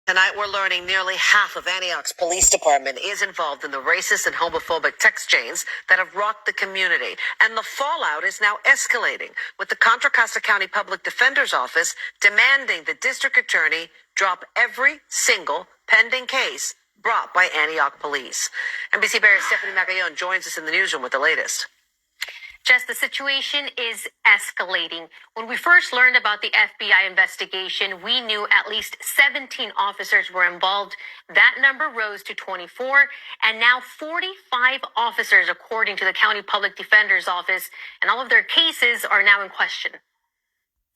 Tonight we're learning nearly half of Antioch's police department is involved in the racist and homophobic text chains that have rocked the community. And the fallout is now escalating, with the Contra Costa County Public Defender's Office demanding the district attorney drop every single pending case brought by Antioch police. NBC Bear's Stephanie Magallon joins us in the newsroom with the latest. Jess, the situation is escalating. When we first learned about the FBI investigation, we knew at least 17 officers were involved. That number rose to 24, and now 45 officers, according to the County Public Defender's Office, and all of their cases are now in question.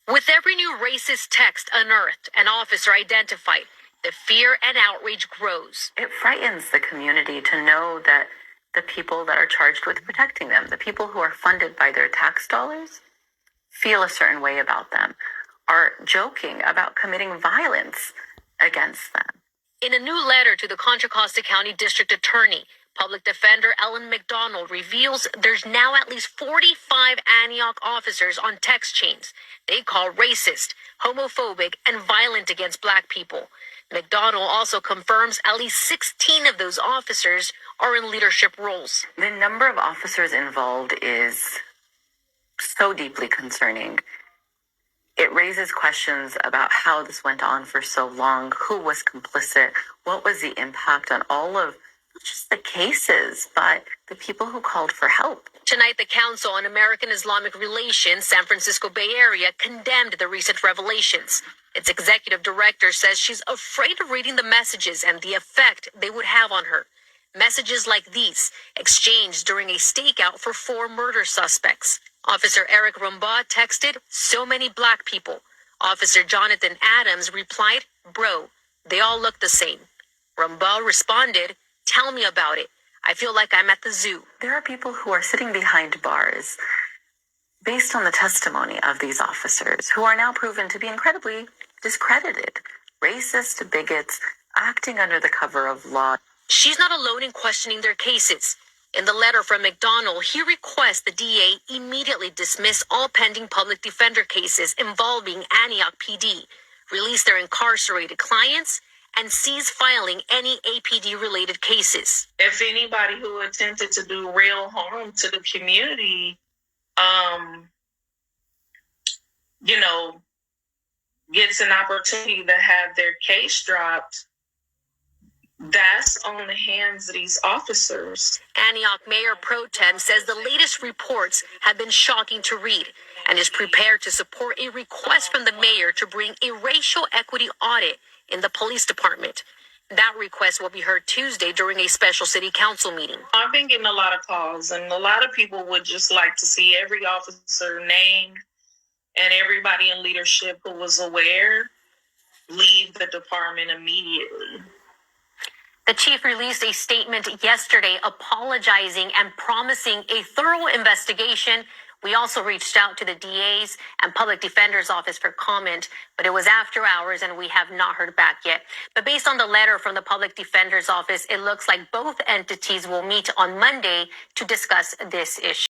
With every new racist text unearthed, an officer identified, the fear and outrage grows. It frightens the community to know that the people that are charged with protecting them, the people who are funded by their tax dollars, feel a certain way about them, are joking about committing violence against them. In a new letter to the Contra Costa County District Attorney, Public Defender Ellen McDonald reveals there's now at least 45 Antioch officers on text chains they call racist, homophobic, and violent against Black people. McDonald also confirms at least 16 of those officers are in leadership roles. The number of officers involved is so deeply concerning. It raises questions about how this went on for so long, who was complicit, what was the impact on all of not just the cases, but the people who called for help. Tonight, the Council on American Islamic Relations, San Francisco Bay Area, condemned the recent revelations. Its executive director says she's afraid of reading the messages and the effect they would have on her. Messages like these, exchanged during a stakeout for 4 murder suspects. Officer Eric Rumbaugh texted, "So many Black people." Officer Jonathan Adams replied, "Bro, they all look the same." Rumbaugh responded, "Tell me about it. I feel like I'm at the zoo." There are people who are sitting behind bars based on the testimony of these officers who are now proven to be incredibly discredited, racist bigots acting under the cover of law. She's not alone in questioning their cases. In the letter from McDonald, he requests the DA immediately dismiss all pending public defender cases involving Antioch PD, release their incarcerated clients, and cease filing any APD-related cases. If anybody who attempted to do real harm to the community, gets an opportunity to have their case dropped, that's on the hands of these officers. Antioch Mayor Pro Tem says the latest reports have been shocking to read and is prepared to support a request from the mayor to bring a racial equity audit in the police department. That request will be heard Tuesday during a special city council meeting. I've been getting a lot of calls, and a lot of people would just like to see every officer named and everybody in leadership who was aware leave the department immediately. The chief released a statement yesterday apologizing and promising a thorough investigation. We also reached out to the DA's and Public Defender's Office for comment, but it was after hours and we have not heard back yet. But based on the letter from the Public Defender's Office, it looks like both entities will meet on Monday to discuss this issue.